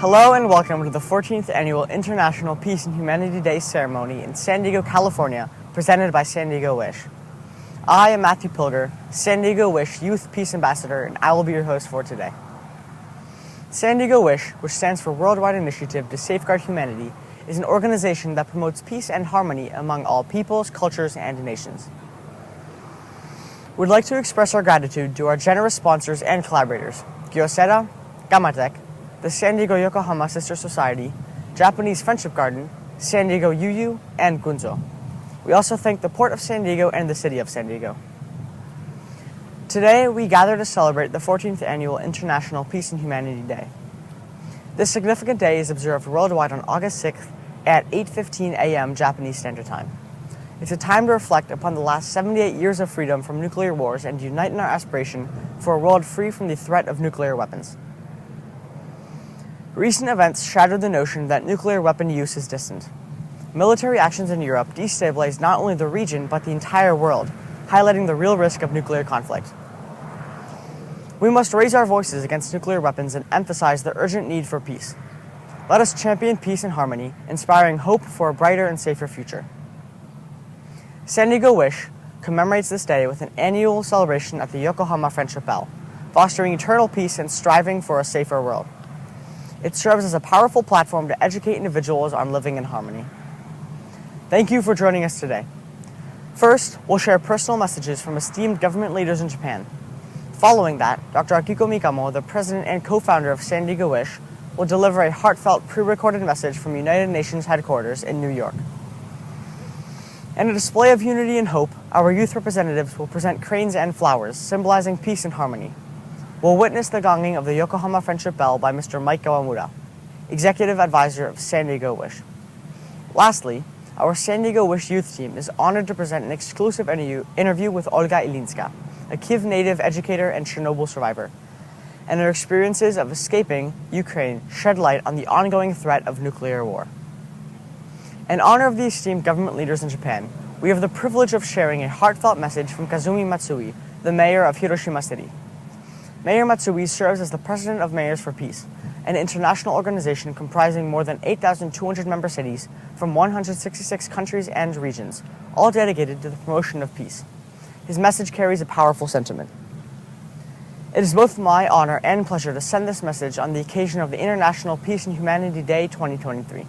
Hello and welcome to the 14th Annual International Peace and Humanity Day ceremony in San Diego, California, presented by San Diego Wish. I am Matthew Pilger, San Diego Wish Youth Peace Ambassador, and I will be your host for today. San Diego Wish, which stands for Worldwide Initiative to Safeguard Humanity, is an organization that promotes peace and harmony among all peoples, cultures, and nations. We'd like to express our gratitude to our generous sponsors and collaborators, Kyocera, Gamatec, the San Diego Yokohama Sister Society, Japanese Friendship Garden, San Diego UU, and Gunzo. We also thank the Port of San Diego and the City of San Diego. Today, we gather to celebrate the 14th Annual International Peace and Humanity Day. This significant day is observed worldwide on August 6th at 8:15 a.m. Japanese Standard Time. It's a time to reflect upon the last 78 years of freedom from nuclear wars and unite in our aspiration for a world free from the threat of nuclear weapons. Recent events shattered the notion that nuclear weapon use is distant. Military actions in Europe destabilized not only the region but the entire world, highlighting the real risk of nuclear conflict. We must raise our voices against nuclear weapons and emphasize the urgent need for peace. Let us champion peace and harmony, inspiring hope for a brighter and safer future. San Diego Wish commemorates this day with an annual celebration at the Yokohama Friendship Bell, fostering eternal peace and striving for a safer world. It serves as a powerful platform to educate individuals on living in harmony. Thank you for joining us today. First, we'll share personal messages from esteemed government leaders in Japan. Following that, Dr. Akiko Mikamo, the president and co-founder of San Diego Wish, will deliver a heartfelt pre-recorded message from United Nations headquarters in New York. In a display of unity and hope, our youth representatives will present cranes and flowers, symbolizing peace and harmony. We'll witness the gonging of the Yokohama Friendship Bell by Mr. Mike Kawamura, Executive Advisor of San Diego Wish. Lastly, our San Diego Wish youth team is honored to present an exclusive interview with Olga Ilinska, a Kyiv native educator and Chernobyl survivor, and her experiences of escaping Ukraine shed light on the ongoing threat of nuclear war. In honor of the esteemed government leaders in Japan, we have the privilege of sharing a heartfelt message from Kazumi Matsui, the mayor of Hiroshima City. Mayor Matsui serves as the President of Mayors for Peace, an international organization comprising more than 8,200 member cities from 166 countries and regions, all dedicated to the promotion of peace. His message carries a powerful sentiment. It is both my honor and pleasure to send this message on the occasion of the International Peace and Humanity Day 2023.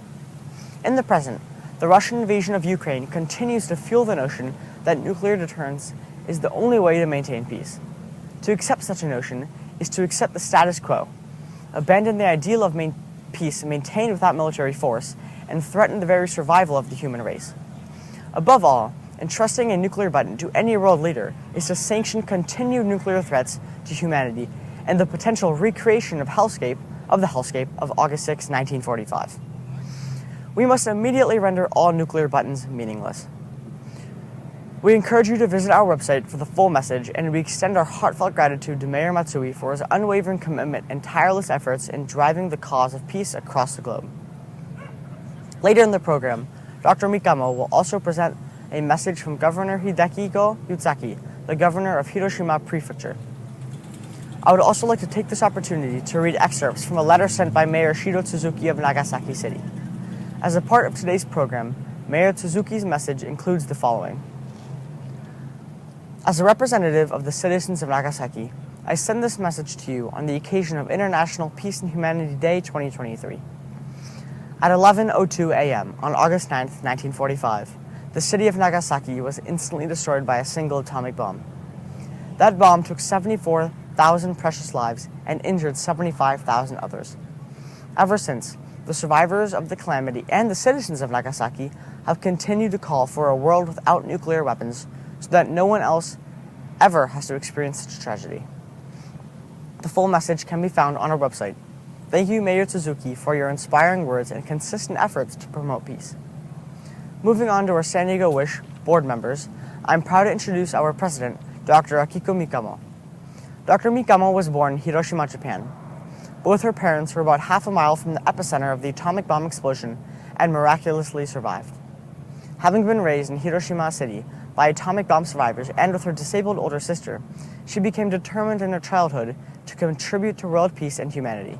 In the present, the Russian invasion of Ukraine continues to fuel the notion that nuclear deterrence is the only way to maintain peace. To accept such a notion is to accept the status quo, abandon the ideal of peace maintained without military force, and threaten the very survival of the human race. Above all, entrusting a nuclear button to any world leader is to sanction continued nuclear threats to humanity and the potential recreation of the hellscape of August 6, 1945. We must immediately render all nuclear buttons meaningless. We encourage you to visit our website for the full message, and we extend our heartfelt gratitude to Mayor Matsui for his unwavering commitment and tireless efforts in driving the cause of peace across the globe. Later in the program, Dr. Mikamo will also present a message from Governor Hidekiko Yutsaki, the governor of Hiroshima Prefecture. I would also like to take this opportunity to read excerpts from a letter sent by Mayor Shiro Tsuzuki of Nagasaki City. As a part of today's program, Mayor Tsuzuki's message includes the following. As a representative of the citizens of Nagasaki, I send this message to you on the occasion of International Peace and Humanity Day 2023. At 11:02 a.m. on August 9, 1945, the city of Nagasaki was instantly destroyed by a single atomic bomb. That bomb took 74,000 precious lives and injured 75,000 others. Ever since, the survivors of the calamity and the citizens of Nagasaki have continued to call for a world without nuclear weapons so that no one else ever has to experience such a tragedy. The full message can be found on our website. Thank you, Mayor Tsuzuki, for your inspiring words and consistent efforts to promote peace. Moving on to our San Diego Wish board members, I'm proud to introduce our president, Dr. Akiko Mikamo. Dr. Mikamo was born in Hiroshima, Japan. Both her parents were about half a mile from the epicenter of the atomic bomb explosion and miraculously survived. Having been raised in Hiroshima City by atomic bomb survivors and with her disabled older sister, she became determined in her childhood to contribute to world peace and humanity.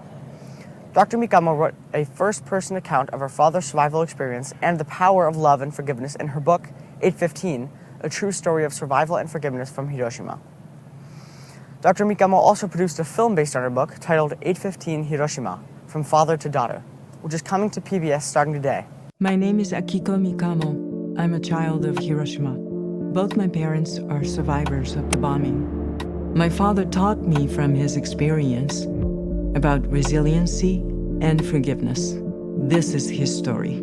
Dr. Mikamo wrote a first-person account of her father's survival experience and the power of love and forgiveness in her book, 815, A True Story of Survival and Forgiveness from Hiroshima. Dr. Mikamo also produced a film based on her book titled 815 Hiroshima, From Father to Daughter, which is coming to PBS starting today. My name is Akiko Mikamo. I'm a child of Hiroshima. Both my parents are survivors of the bombing. My father taught me from his experience about resiliency and forgiveness. This is his story.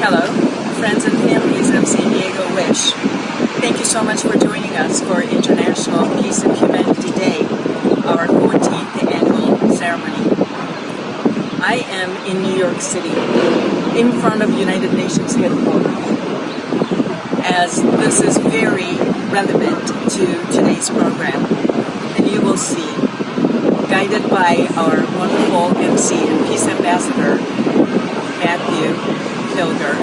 Hello, friends and families of San Diego Wish. Thank you so much for joining us for International Peace and Humanity Day, our 14th annual ceremony. I am in New York City, in front of United Nations headquarters, as this is very relevant to today's program. And you will see, guided by our wonderful MC and Peace Ambassador, Matthew Pilger,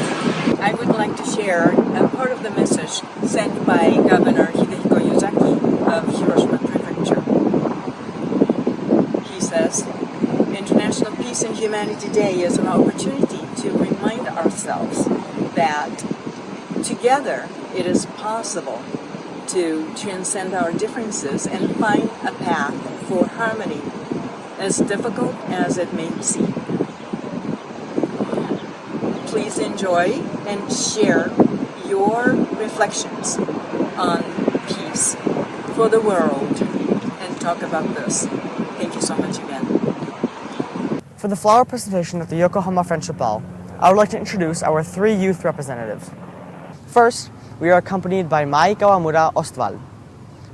I would like to share a part of the message sent by Governor Hidehiko Yuzaki of Hiroshima Prefecture. He says, International Peace and Humanity Day is an opportunity to remind ourselves that together it is possible to transcend our differences and find a path for harmony, as difficult as it may seem. Please enjoy and share your reflections on peace for the world and talk about this. Thank you so much again. For the flower presentation at the Yokohama Friendship Ball, I would like to introduce our 3 youth representatives. First, we are accompanied by Mai Kawamura Ostwal.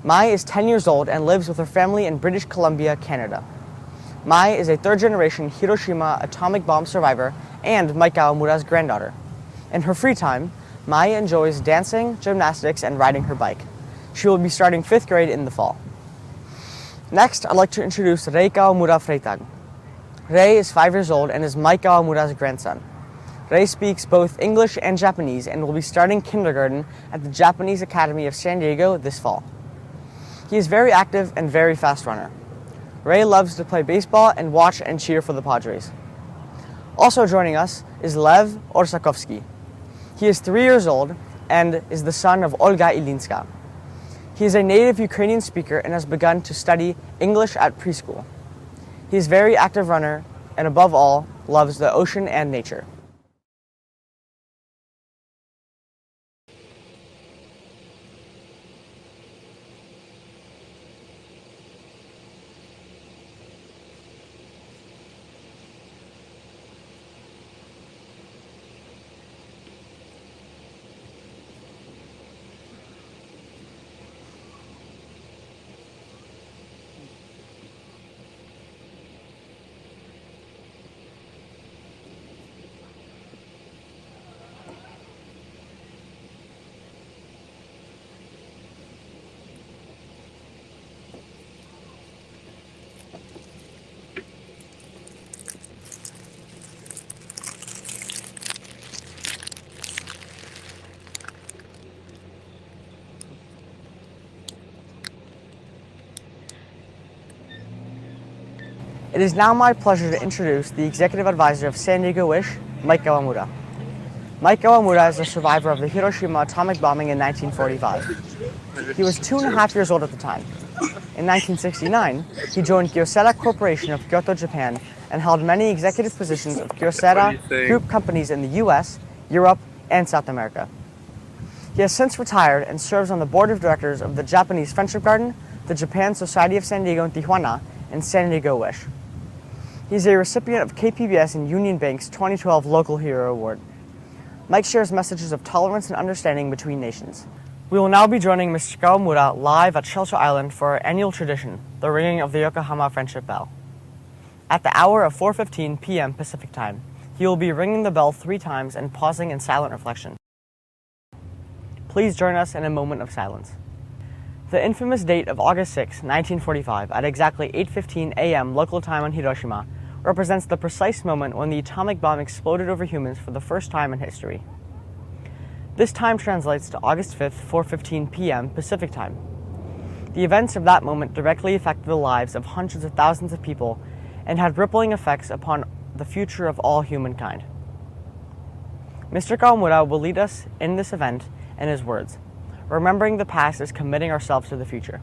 Mai is 10 years old and lives with her family in British Columbia, Canada. Mai is a third-generation Hiroshima atomic bomb survivor and Mike Kawamura's granddaughter. In her free time, Mai enjoys dancing, gymnastics, and riding her bike. She will be starting 5th grade in the fall. Next, I'd like to introduce Rei Kawamura Freitag. Rei is 5 years old and is Mike Kawamura's grandson. Rei speaks both English and Japanese and will be starting kindergarten at the Japanese Academy of San Diego this fall. He is very active and very fast runner. Rei loves to play baseball and watch and cheer for the Padres. Also joining us is Lev Orsakovsky. He is 3 years old and is the son of Olga Ilinska. He is a native Ukrainian speaker and has begun to study English at preschool. He is a very active runner and above all, loves the ocean and nature. It is now my pleasure to introduce the Executive Advisor of San Diego Wish, Mike Kawamura. Mike Kawamura is a survivor of the Hiroshima atomic bombing in 1945. He was 2.5 years old at the time. In 1969, he joined Kyocera Corporation of Kyoto, Japan, and held many executive positions of Kyocera group companies in the US, Europe, and South America. He has since retired and serves on the board of directors of the Japanese Friendship Garden, the Japan Society of San Diego and Tijuana, and San Diego Wish. He is a recipient of KPBS and Union Bank's 2012 Local Hero Award. Mike shares messages of tolerance and understanding between nations. We will now be joining Mr. Kawamura live at Shelter Island for our annual tradition, the ringing of the Yokohama Friendship Bell. At the hour of 4:15 p.m. Pacific Time, he will be ringing the bell 3 times and pausing in silent reflection. Please join us in a moment of silence. The infamous date of August 6, 1945, at exactly 8:15 a.m. local time on Hiroshima, represents the precise moment when the atomic bomb exploded over humans for the first time in history. This time translates to August 5th, 4:15 p.m. Pacific Time. The events of that moment directly affected the lives of hundreds of thousands of people and had rippling effects upon the future of all humankind. Mr. Kawamura will lead us in this event in his words. Remembering the past is committing ourselves to the future.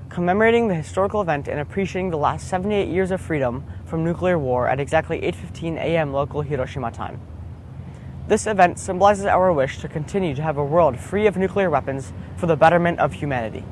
Commemorating the historical event and appreciating the last 78 years of freedom from nuclear war at exactly 8:15 a.m. local Hiroshima time. This event symbolizes our wish to continue to have a world free of nuclear weapons for the betterment of humanity.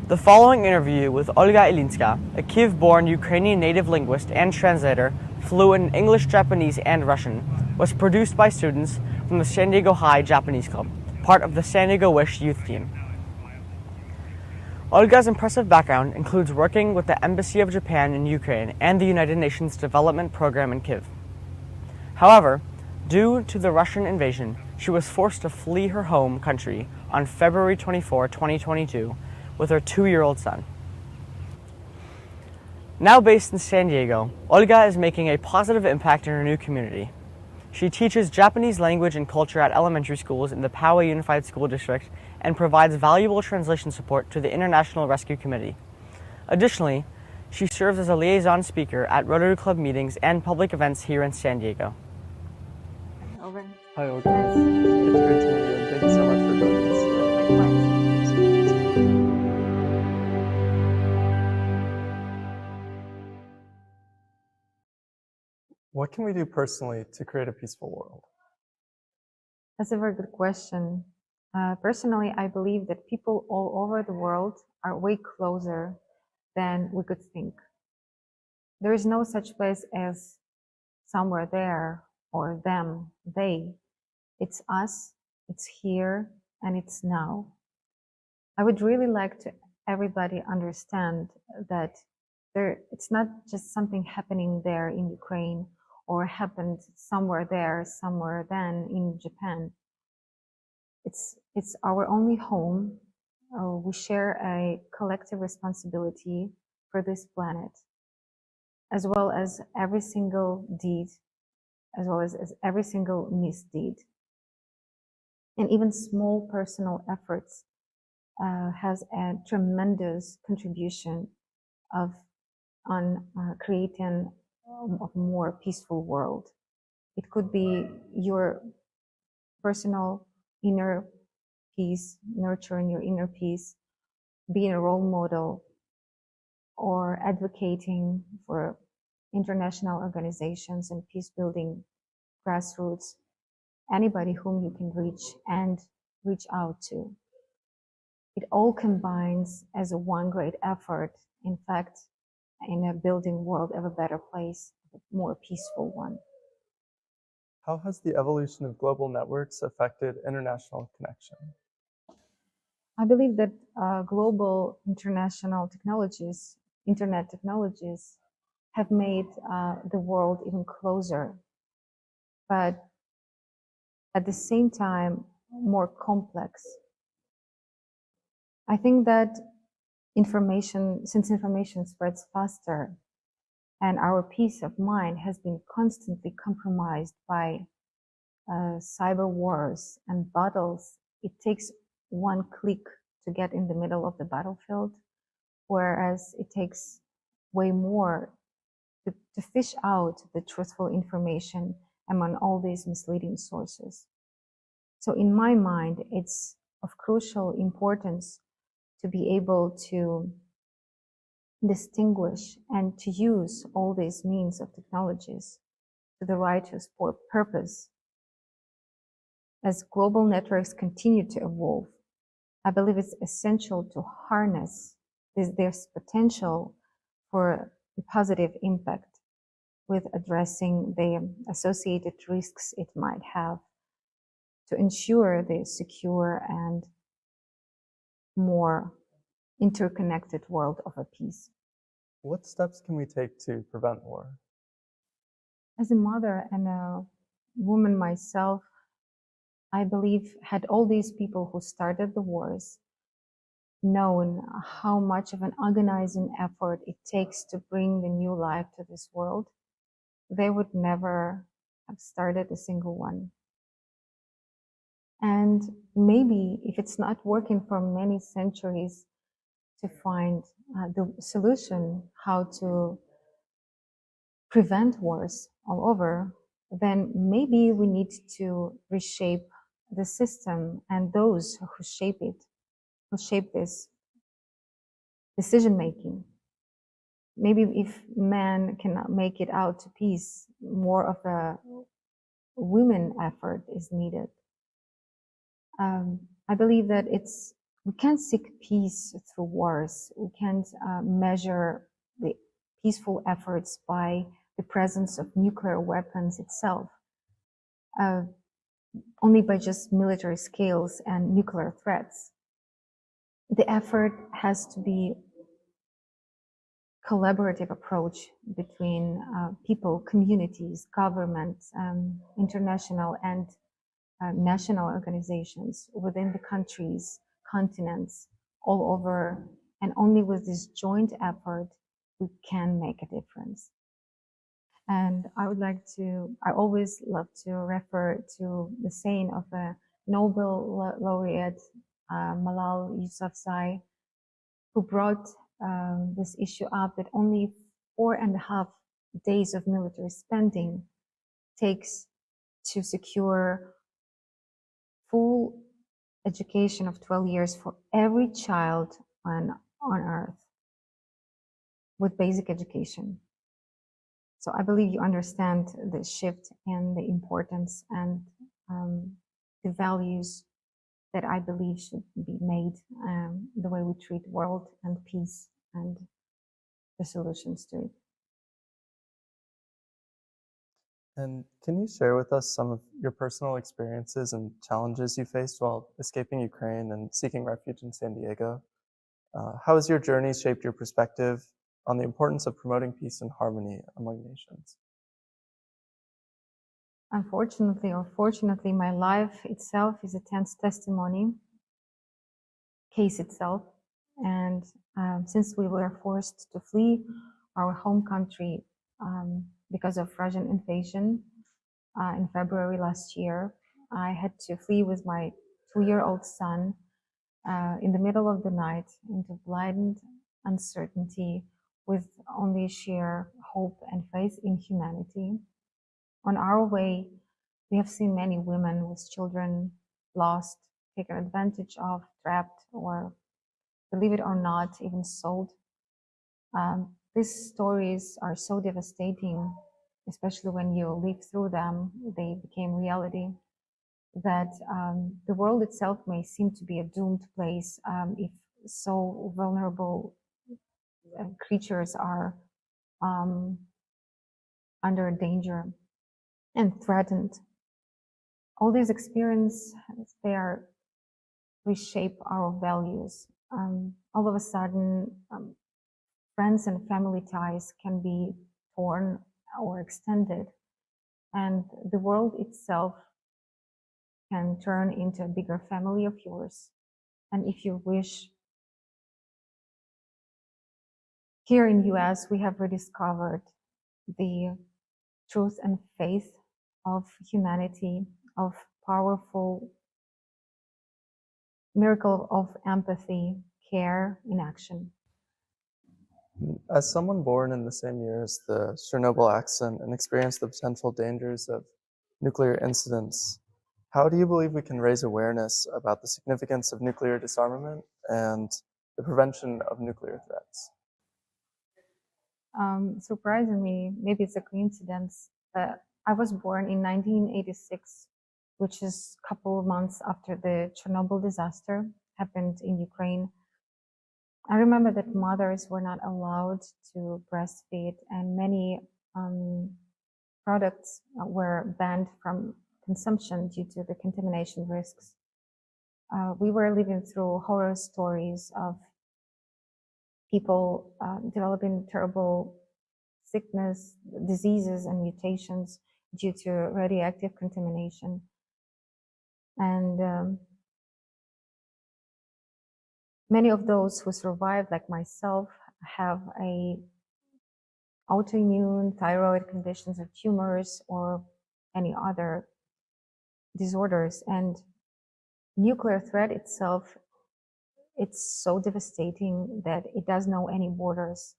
The following interview with Olga Ilinska, a Kyiv-born Ukrainian native linguist and translator, fluent in English, Japanese, and Russian, was produced by students from the San Diego High Japanese Club, part of the San Diego Wish youth team. Olga's impressive background includes working with the Embassy of Japan in Ukraine and the United Nations Development Program in Kyiv. However, due to the Russian invasion, she was forced to flee her home country on February 24, 2022, with her 2-year-old son. Now based in San Diego, Olga is making a positive impact in her new community. She teaches Japanese language and culture at elementary schools in the Poway Unified School District and provides valuable translation support to the International Rescue Committee. Additionally, she serves as a liaison speaker at Rotary Club meetings and public events here in San Diego. Hi, Olga. It's great to meet you, and thank you so much for joining us. Likewise. What can we do personally to create a peaceful world? That's a very good question. Personally, I believe that people all over the world are way closer than we could think. There is no such place as somewhere there or them, they. It's us, it's here, and it's now. I would really like to everybody understand that it's not just something happening there in Ukraine or happened somewhere there, somewhere then in Japan. It's our only home. We share a collective responsibility for this planet, as well as every single deed, as well as every single misdeed. And even small personal efforts has a tremendous contribution on creating a more peaceful world. It could be your personal inner peace, nurturing your inner peace, being a role model, or advocating for international organizations and peace building grassroots, anybody whom you can reach and reach out to. It all combines as a one great effort, in fact, in a building world of a better place, a more peaceful one. How has the evolution of global networks affected international connection? I believe that global international technologies, internet technologies, have made the world even closer, but at the same time more complex. I think that since information spreads faster and our peace of mind has been constantly compromised by cyber wars and battles, it takes one click to get in the middle of the battlefield, whereas it takes way more to fish out the truthful information among all these misleading sources. So in my mind, it's of crucial importance to be able to distinguish and to use all these means of technologies to the righteous purpose. As global networks continue to evolve, I believe it's essential to harness this potential for a positive impact with addressing the associated risks it might have to ensure the secure and more interconnected world of a peace. What steps can we take to prevent war? As a mother and a woman myself, I believe had all these people who started the wars known how much of an agonizing effort it takes to bring the new life to this world, they would never have started a single one. And maybe if it's not working for many centuries to find the solution how to prevent wars all over, then maybe we need to reshape the system and those who shape it, who shape this decision making. Maybe if men cannot make it out to peace, more of a women effort is needed. I believe that we can't seek peace through wars. We can't measure the peaceful efforts by the presence of nuclear weapons itself, only by just military scales and nuclear threats. The effort has to be collaborative approach between people, communities, governments, international and national organizations within the countries, continents, all over. And only with this joint effort, we can make a difference. And I always love to refer to the saying of a Nobel laureate, Malala Yousafzai, who brought this issue up that only 4.5 days of military spending takes to secure full education of 12 years for every child on Earth with basic education. So I believe you understand the shift and the importance and the values that I believe should be made, the way we treat world and peace and the solutions to it. And can you share with us some of your personal experiences and challenges you faced while escaping Ukraine and seeking refuge in San Diego? How has your journey shaped your perspective on the importance of promoting peace and harmony among nations? Unfortunately or fortunately, my life itself is a tense testimony case itself. And since we were forced to flee our home country because of Russian invasion in February last year, I had to flee with my 2-year-old son in the middle of the night into blind uncertainty with only sheer hope and faith in humanity. On our way, we have seen many women with children lost, taken advantage of, trapped, or, believe it or not, even sold. These stories are so devastating, especially when you live through them. They became reality. That the world itself may seem to be a doomed place if so vulnerable creatures are under danger and threatened. All these experiences, they are reshape our values. All of a sudden, friends and family ties can be torn or extended, and the world itself can turn into a bigger family of yours. And if you wish, here in US, we have rediscovered the truth and faith of humanity, of powerful miracle of empathy, care in action. As someone born in the same year as the Chernobyl accident and experienced the potential dangers of nuclear incidents, how do you believe we can raise awareness about the significance of nuclear disarmament and the prevention of nuclear threats? Surprisingly, maybe it's a coincidence, but I was born in 1986, which is a couple of months after the Chernobyl disaster happened in Ukraine. I remember that mothers were not allowed to breastfeed, and many products were banned from consumption due to the contamination risks. We were living through horror stories of people developing terrible sickness, diseases, and mutations due to radioactive contamination. And many of those who survived, like myself, have a autoimmune thyroid conditions or tumors or any other disorders. And nuclear threat itself, it's so devastating that it doesn't know any borders.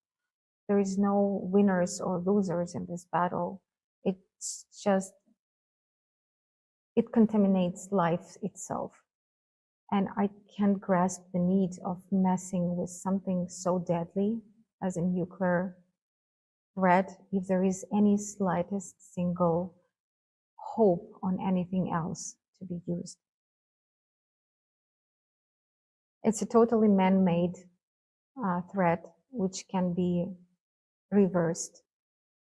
There is no winners or losers in this battle. It's just, it contaminates life itself. And I can't grasp the need of messing with something so deadly as a nuclear threat if there is any slightest single hope on anything else to be used. It's a totally man-made threat which can be reversed.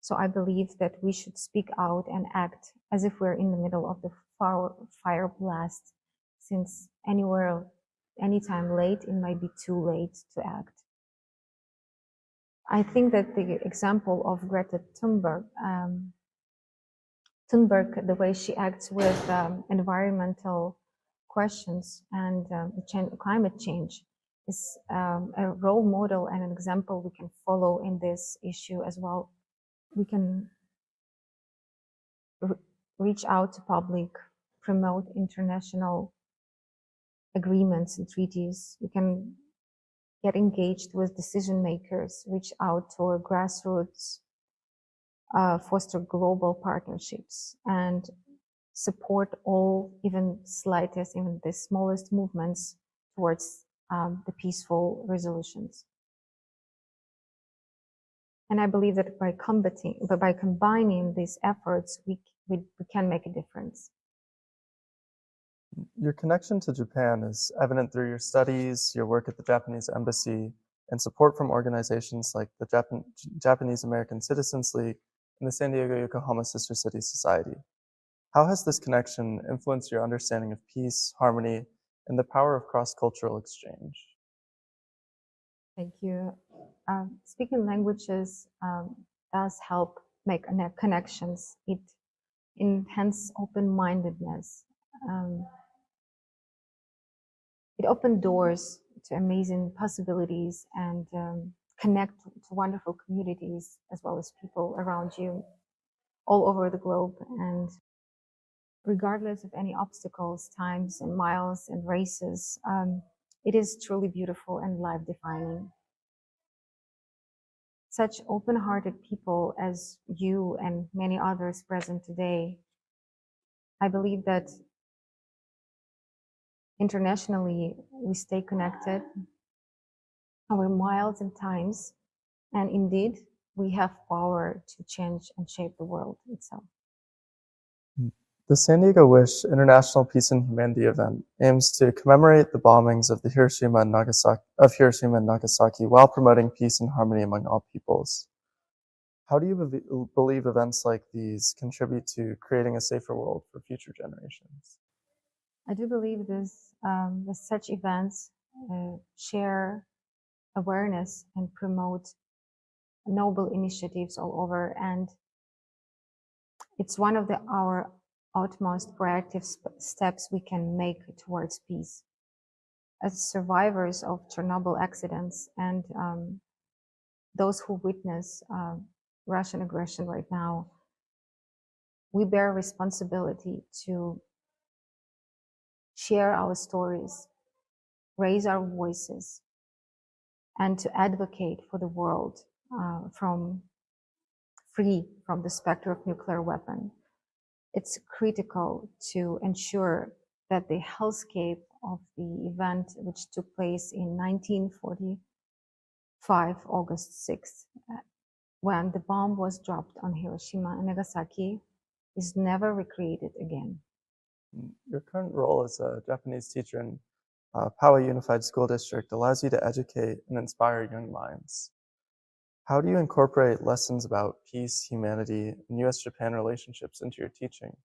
So I believe that we should speak out and act as if we're in the middle of the fire blast, since anytime late, it might be too late to act. I think that the example of Greta Thunberg, the way she acts with environmental questions and climate change, is a role model and an example we can follow in this issue as well. We can reach out to public, promote international agreements and treaties. We can get engaged with decision makers, reach out to our grassroots, foster global partnerships, and support all, even slightest, even the smallest movements towards the peaceful resolutions. And I believe that by combining these efforts, we can make a difference. Your connection to Japan is evident through your studies, your work at the Japanese Embassy, and support from organizations like the Japanese American Citizens League and the San Diego Yokohama Sister City Society. How has this connection influenced your understanding of peace, harmony, and the power of cross-cultural exchange? Thank you. Speaking languages does help make connections. It enhances open-mindedness. It opens doors to amazing possibilities and connect to wonderful communities as well as people around you all over the globe. And regardless of any obstacles, times and miles and races, it is truly beautiful and life-defining. Such open-hearted people as you and many others present today, I believe that internationally we stay connected over miles and times, and indeed we have power to change and shape the world itself. The San Diego Wish International Peace and Humanity event aims to commemorate the bombings of Hiroshima and Nagasaki while promoting peace and harmony among all peoples. How do you believe events like these contribute to creating a safer world for future generations? I do believe that such events share awareness and promote noble initiatives all over, and it's one of our utmost proactive steps we can make towards peace. As survivors of Chernobyl accidents and those who witness Russian aggression right now, we bear responsibility to share our stories, raise our voices, and to advocate for the world free from the specter of nuclear weapon. It's critical to ensure that the hellscape of the event, which took place in 1945, August 6th, when the bomb was dropped on Hiroshima and Nagasaki, is never recreated again. Your current role as a Japanese teacher in Poway Unified School District allows you to educate and inspire young minds. How do you incorporate lessons about peace, humanity, and U.S.-Japan relationships into your teaching?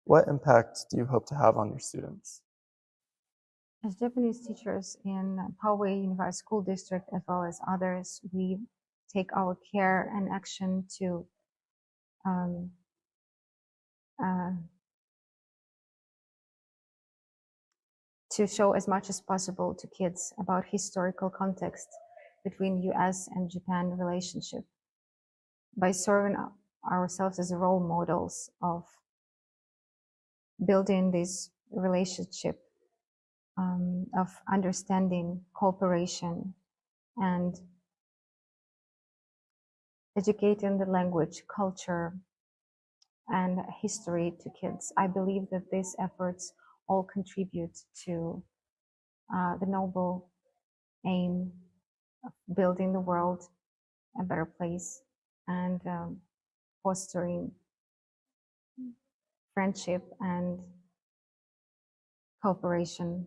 What impact do you hope to have on your students? As Japanese teachers in Poway Unified School District, as well as others, we take our care and action to show as much as possible to kids about historical context between U.S. and Japan relationship by serving ourselves as role models of building this relationship of understanding, cooperation, and educating the language, culture, and history to kids. I believe that these efforts all contribute to the noble aim of building the world a better place and fostering friendship and cooperation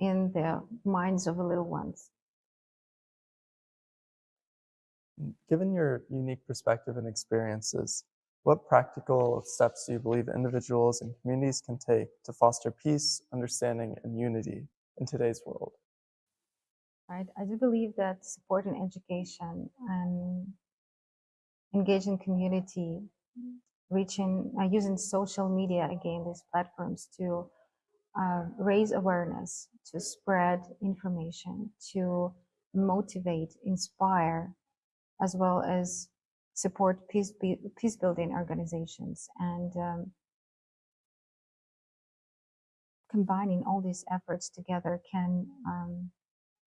in the minds of the little ones. Given your unique perspective and experiences, what practical steps do you believe individuals and communities can take to foster peace, understanding, and unity in today's world? Right. I do believe that supporting education and engaging community, using social media, again, these platforms to raise awareness, to spread information, to motivate, inspire, as well as support peace-building organizations, and combining all these efforts together can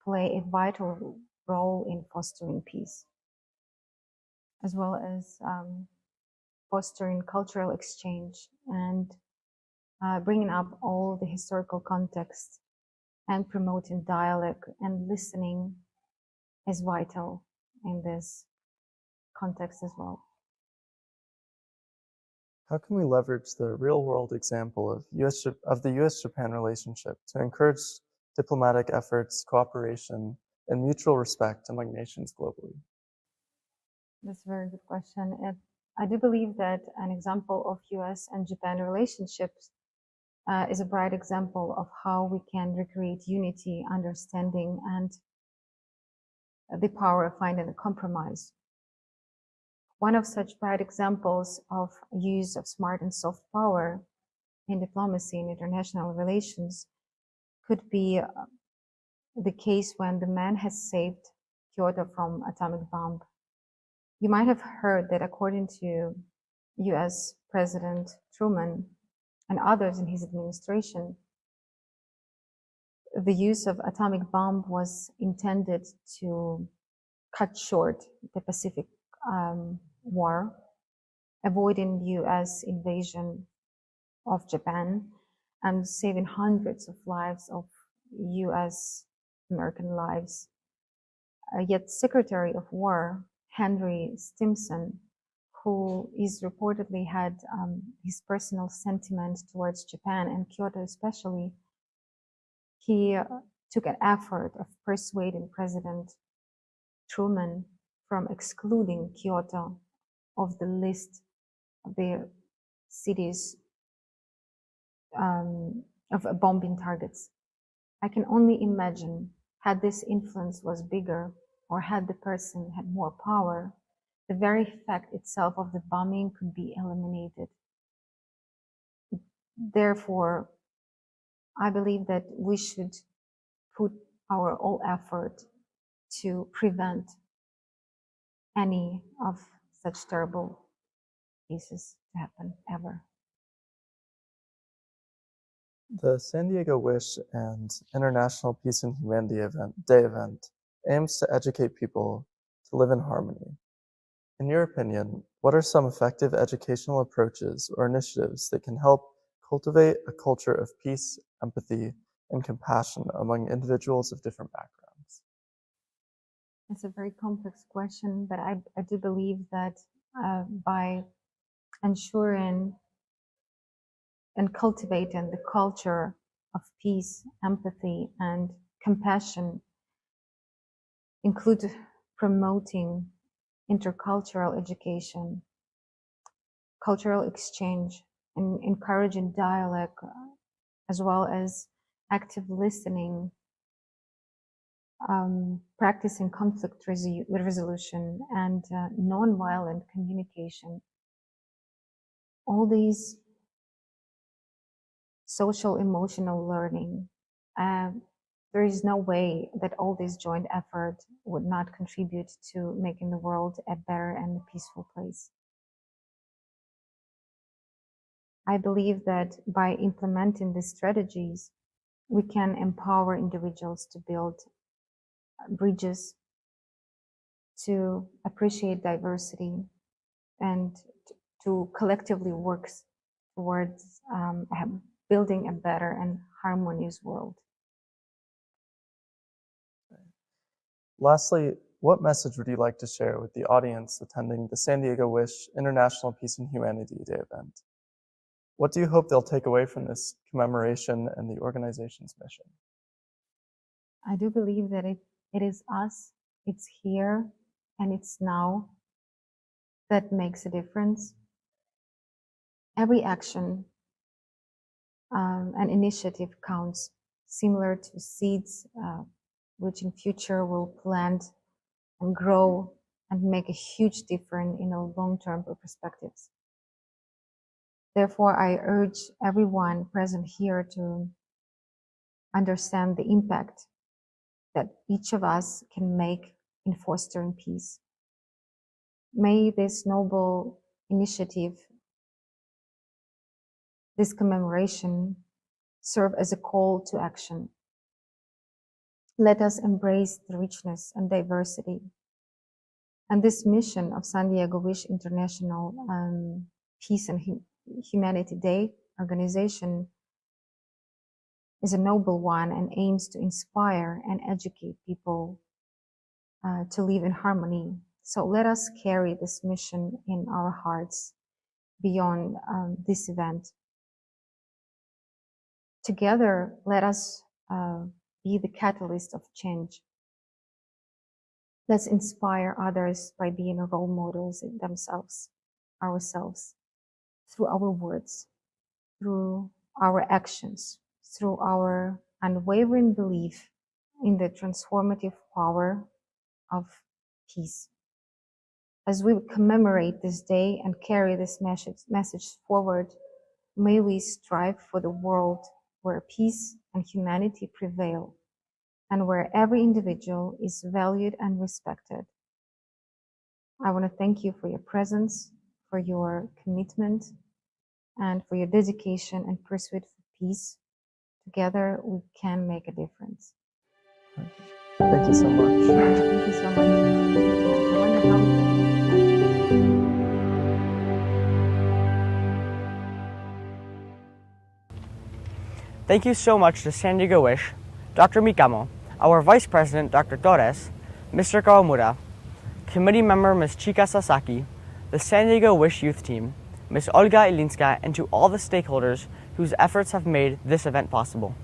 play a vital role in fostering peace, as well as fostering cultural exchange and bringing up all the historical context and promoting dialogue and listening is vital in this context as well. How can we leverage the real-world example of the U.S.-Japan relationship to encourage diplomatic efforts, cooperation, and mutual respect among nations globally? That's a very good question. And I do believe that an example of U.S. and Japan relationships is a bright example of how we can recreate unity, understanding, and the power of finding a compromise. One of such bright examples of use of smart and soft power in diplomacy and international relations could be the case when the man has saved Kyoto from atomic bomb. You might have heard that according to US President Truman and others in his administration, the use of atomic bomb was intended to cut short the Pacific War, avoiding US invasion of Japan and saving hundreds of lives of US American lives. Yet Secretary of War Henry Stimson, who is reportedly had his personal sentiment towards Japan and Kyoto especially, he took an effort of persuading President Truman from excluding Kyoto of the list of the cities of bombing targets. I can only imagine, had this influence was bigger or had the person had more power, the very fact itself of the bombing could be eliminated. Therefore, I believe that we should put our all effort to prevent any of such terrible cases to happen ever. The San Diego Wish and International Peace and Humanity Day event aims to educate people to live in harmony. In your opinion, what are some effective educational approaches or initiatives that can help cultivate a culture of peace, empathy, and compassion among individuals of different backgrounds? It's a very complex question, but I do believe that by ensuring and cultivating the culture of peace, empathy, and compassion, include promoting intercultural education, cultural exchange, and encouraging dialogue, as well as active listening, practicing conflict resolution, and nonviolent communication. All these social emotional learning, there is no way that all this joint effort would not contribute to making the world a better and a peaceful place. I believe that by implementing these strategies, we can empower individuals to build bridges, to appreciate diversity, and to collectively work towards building a better and harmonious world. Lastly, what message would you like to share with the audience attending the San Diego Wish International Peace and Humanity Day event? What do you hope they'll take away from this commemoration and the organization's mission? I do believe that it is us, it's here, and it's now that makes a difference. Every action and initiative counts, similar to seeds which in future will plant and grow and make a huge difference in a long-term perspectives. Therefore, I urge everyone present here to understand the impact that each of us can make in fostering peace. May this noble initiative, this commemoration, serve as a call to action. Let us embrace the richness and diversity. And this mission of San Diego Wish International Peace and Humanity Day organization is a noble one and aims to inspire and educate people to live in harmony, So let us carry this mission in our hearts beyond this event. Together, let us be the catalyst of change. Let's inspire others by being role models in ourselves, through our words, through our actions, through our unwavering belief in the transformative power of peace. As we commemorate this day and carry this message forward, may we strive for the world where peace and humanity prevail, and where every individual is valued and respected. I want to thank you for your presence, for your commitment, and for your dedication and pursuit for peace. Together, we can make a difference. Thank you so much. Thank you so much. Have a wonderful day. Thank you so much to San Diego Wish, Dr. Mikamo, our Vice President, Dr. Torres, Mr. Kawamura, Committee Member Ms. Chika Sasaki, the San Diego Wish Youth Team, Ms. Olga Ilinska, and to all the stakeholders whose efforts have made this event possible.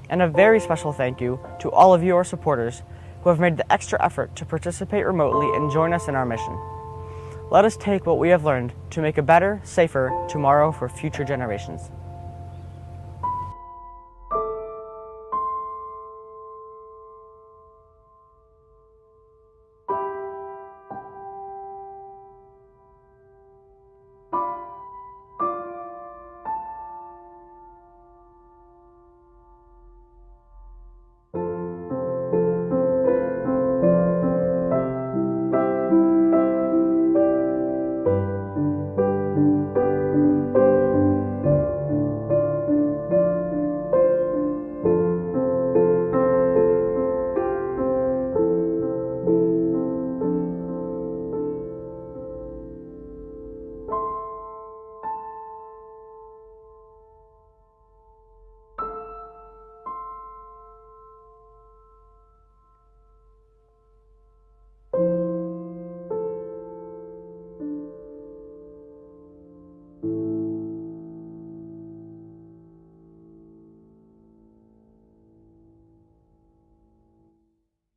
And a very special thank you to all of you, our supporters, who have made the extra effort to participate remotely and join us in our mission. Let us take what we have learned to make a better, safer tomorrow for future generations.